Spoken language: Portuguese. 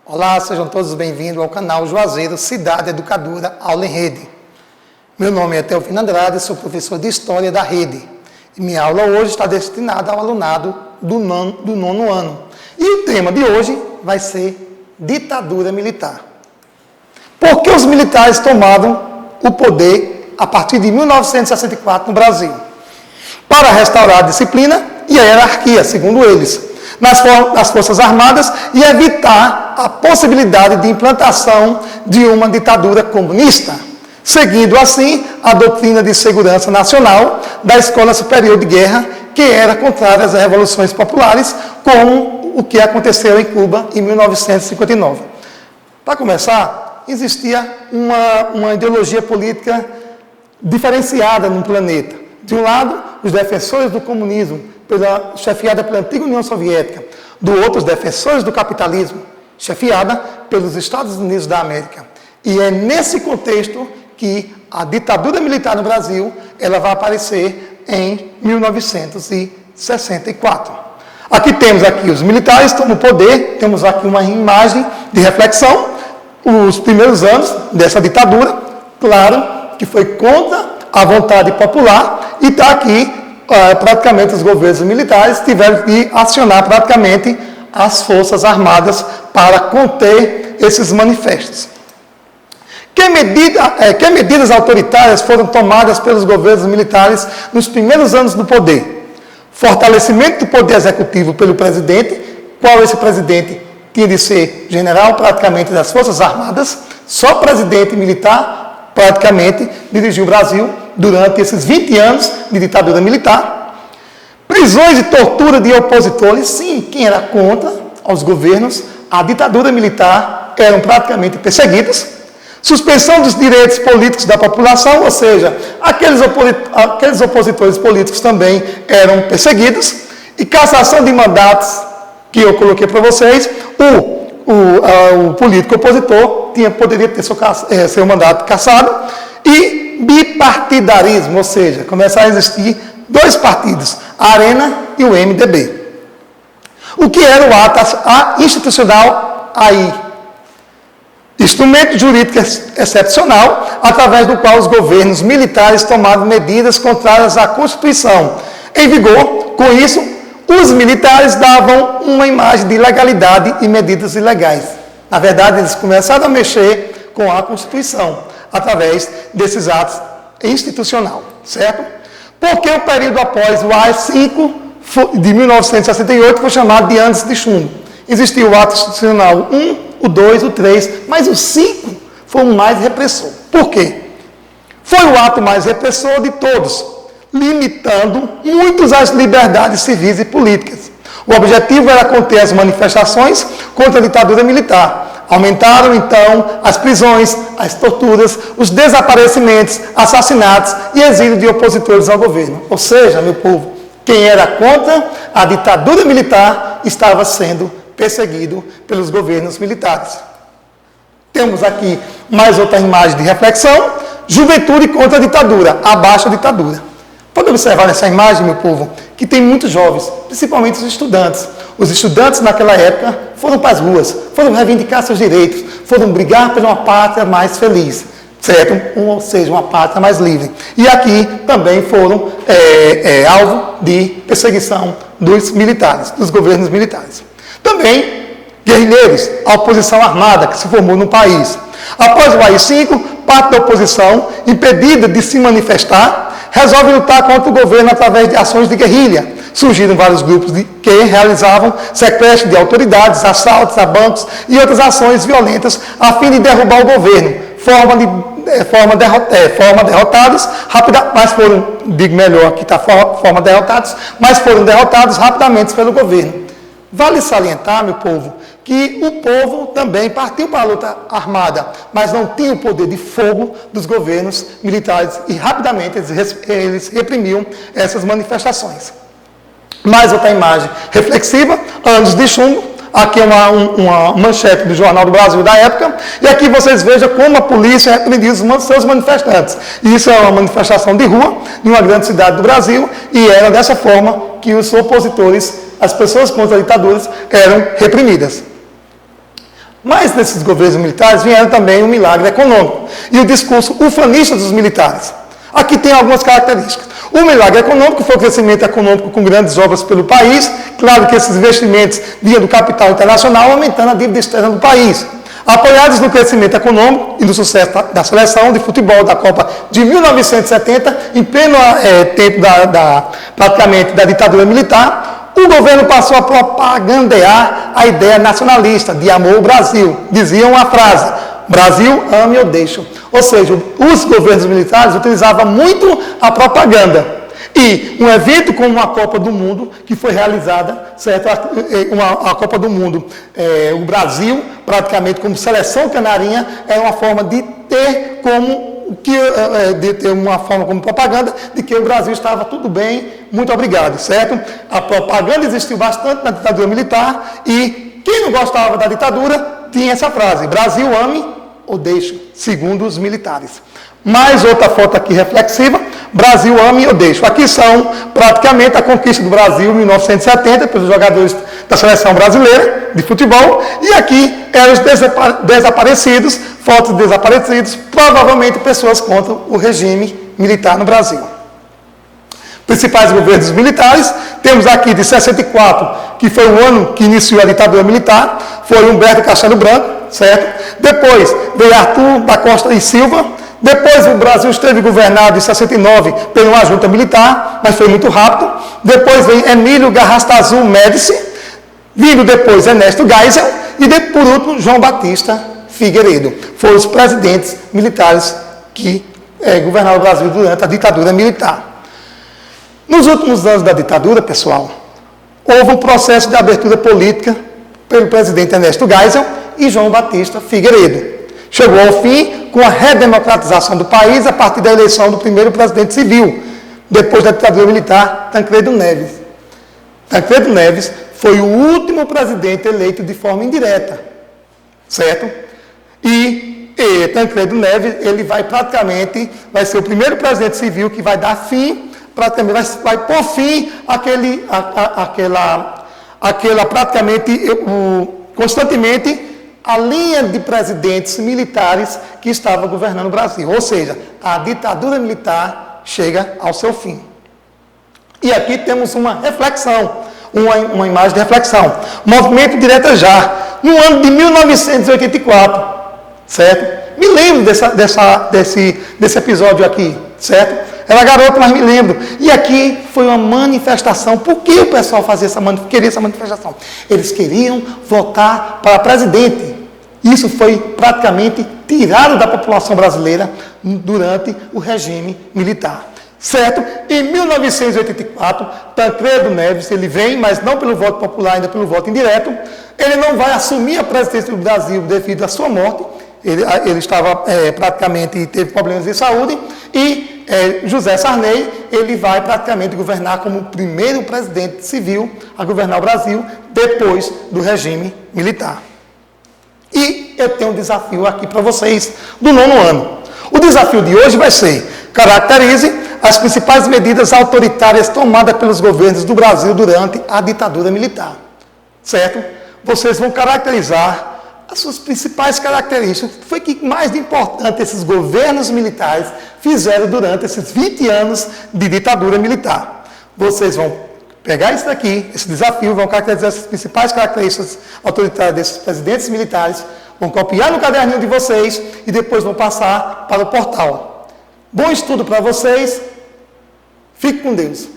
Olá, sejam todos bem-vindos ao canal Juazeiro Cidade Educadora Aula em Rede. Meu nome é Teofino Andrade, sou professor de História da Rede. E minha aula hoje está destinada ao alunado do nono ano. E o tema de hoje vai ser ditadura militar. Por que os militares tomaram o poder a partir de 1964 no Brasil? Para restaurar a disciplina e a hierarquia, segundo eles, nas Forças Armadas e evitar a possibilidade de implantação de uma ditadura comunista, seguindo assim a doutrina de segurança nacional da Escola Superior de Guerra, que era contrária às revoluções populares, como o que aconteceu em Cuba em 1959. Para começar, existia uma ideologia política diferenciada no planeta. De um lado, os defensores do comunismo, chefiada pela antiga União Soviética. Do outro, os defensores do capitalismo, chefiada pelos Estados Unidos da América. E é nesse contexto que a ditadura militar no Brasil ela vai aparecer em 1964. Aqui temos os militares tomam o poder, temos aqui uma imagem de reflexão, os primeiros anos dessa ditadura, claro que foi contra a vontade popular, e está aqui praticamente os governos militares tiveram que acionar praticamente as Forças Armadas para conter esses manifestos. Que medidas autoritárias foram tomadas pelos governos militares nos primeiros anos do poder? Fortalecimento do poder executivo pelo presidente, qual esse presidente tinha de ser general praticamente das Forças Armadas, só presidente militar praticamente dirigiu o Brasil durante esses 20 anos de ditadura militar. Prisões e tortura de opositores, sim, quem era contra aos governos, a ditadura militar, eram praticamente perseguidos. Suspensão dos direitos políticos da população, ou seja, aqueles opositores políticos também eram perseguidos. E cassação de mandatos, que eu coloquei para vocês, o político opositor poderia ter seu mandato cassado. E bipartidarismo, ou seja, começaram a existir dois partidos, a Arena e o MDB. O que era o ato institucional aí? Instrumento jurídico excepcional, através do qual os governos militares tomavam medidas contrárias à Constituição. Em vigor, com isso, os militares davam uma imagem de legalidade e medidas ilegais. Na verdade, eles começaram a mexer com a Constituição, através desses atos institucionais, certo? Porque o período após o AI-5 de 1968 foi chamado de Anos de Chumbo. Existiu o ato institucional 1, o 2, o 3, mas o 5 foi o mais repressor. Por quê? Foi o ato mais repressor de todos, limitando muitas as liberdades civis e políticas. O objetivo era conter as manifestações contra a ditadura militar. Aumentaram, então, as prisões, as torturas, os desaparecimentos, assassinatos e exílio de opositores ao governo. Ou seja, meu povo, quem era contra a ditadura militar estava sendo perseguido pelos governos militares. Temos aqui mais outra imagem de reflexão. Juventude contra a ditadura, abaixo a ditadura. Pode observar nessa imagem, meu povo, que tem muitos jovens, principalmente os estudantes. Os estudantes naquela época foram para as ruas, foram reivindicar seus direitos, foram brigar por uma pátria mais feliz, certo? Ou seja, uma pátria mais livre. E aqui também foram alvo de perseguição dos militares, dos governos militares. Também guerrilheiros, a oposição armada que se formou no país. Após o AI-5, parte da oposição, impedida de se manifestar, resolve lutar contra o governo através de ações de guerrilha. Surgiram vários grupos que realizavam sequestro de autoridades, assaltos a bancos e outras ações violentas a fim de derrubar o governo. Forma derrotados, mas foram, digo melhor aqui está forma derrotados, mas foram derrotados rapidamente pelo governo. Vale salientar, meu povo, que o povo também partiu para a luta armada, mas não tinha o poder de fogo dos governos militares e rapidamente eles reprimiam essas manifestações. Mais outra imagem reflexiva, Anos de Chumbo. Aqui é uma manchete do Jornal do Brasil da época, e aqui vocês vejam como a polícia reprimiu os seus manifestantes. Isso é uma manifestação de rua, em uma grande cidade do Brasil, e era dessa forma que os opositores, as pessoas contra a ditadura, eram reprimidas. Mas nesses governos militares vieram também o milagre econômico e o discurso ufanista dos militares. Aqui tem algumas características. O milagre econômico foi o crescimento econômico com grandes obras pelo país. Claro que esses investimentos vinham do capital internacional, aumentando a dívida externa do país. Apoiados no crescimento econômico e no sucesso da seleção de futebol da Copa de 1970, em pleno tempo praticamente da ditadura militar, o governo passou a propagandear a ideia nacionalista de amor ao Brasil. Diziam a frase: Brasil, ame ou deixe. Ou seja, os governos militares utilizavam muito a propaganda. E um evento como a Copa do Mundo, que foi realizada, certo? A Copa do Mundo, o Brasil, praticamente como seleção canarinha, era uma forma de ter uma forma como propaganda de que o Brasil estava tudo bem, muito obrigado, certo? A propaganda existiu bastante na ditadura militar e quem não gostava da ditadura tinha essa frase: Brasil, ame ou deixe, segundo os militares. Mais outra foto aqui reflexiva: Brasil, ame ou deixe. Aqui são praticamente a conquista do Brasil em 1970 pelos jogadores da seleção brasileira de futebol. E aqui eram os desaparecidos, fotos de desaparecidos, provavelmente pessoas contra o regime militar no Brasil. Principais governos militares, temos aqui de 64, que foi o ano que iniciou a ditadura militar, foi Humberto Castelo Branco, certo? Depois veio Arthur da Costa e Silva. Depois o Brasil esteve governado em 69 por uma junta militar, mas foi muito rápido. Depois vem Emílio Garrastazu Médici, vindo depois Ernesto Geisel e por último João Batista Figueiredo. Foram os presidentes militares que governaram o Brasil durante a ditadura militar. Nos últimos anos da ditadura, pessoal, houve um processo de abertura política pelo presidente Ernesto Geisel e João Batista Figueiredo. Chegou ao fim com a redemocratização do país a partir da eleição do primeiro presidente civil, depois da ditadura militar, Tancredo Neves. Tancredo Neves foi o último presidente eleito de forma indireta, certo? E Tancredo Neves, ele vai ser o primeiro presidente civil que vai dar fim, vai pôr fim constantemente a linha de presidentes militares que estava governando o Brasil. Ou seja, a ditadura militar chega ao seu fim. E aqui temos uma reflexão, uma imagem de reflexão. Movimento Direta Já, no ano de 1984, certo? Me lembro desse episódio aqui, certo? Era garoto, mas me lembro. E aqui foi uma manifestação. Por que o pessoal queria essa manifestação? Eles queriam votar para presidente. Isso foi praticamente tirado da população brasileira durante o regime militar. Certo? Em 1984, Tancredo Neves, ele vem, mas não pelo voto popular, ainda pelo voto indireto. Ele não vai assumir a presidência do Brasil devido à sua morte. Ele estava teve problemas de saúde. E José Sarney, ele vai praticamente governar como o primeiro presidente civil a governar o Brasil depois do regime militar. E eu tenho um desafio aqui para vocês do 9º ano. O desafio de hoje vai ser: caracterize as principais medidas autoritárias tomadas pelos governos do Brasil durante a ditadura militar. Certo? Vocês vão caracterizar as suas principais características. O que foi que mais de importante esses governos militares fizeram durante esses 20 anos de ditadura militar? Vocês vão pegar isso daqui, esse desafio, vão caracterizar as principais características autoritárias desses presidentes militares, vão copiar no caderninho de vocês e depois vão passar para o portal. Bom estudo para vocês. Fique com Deus.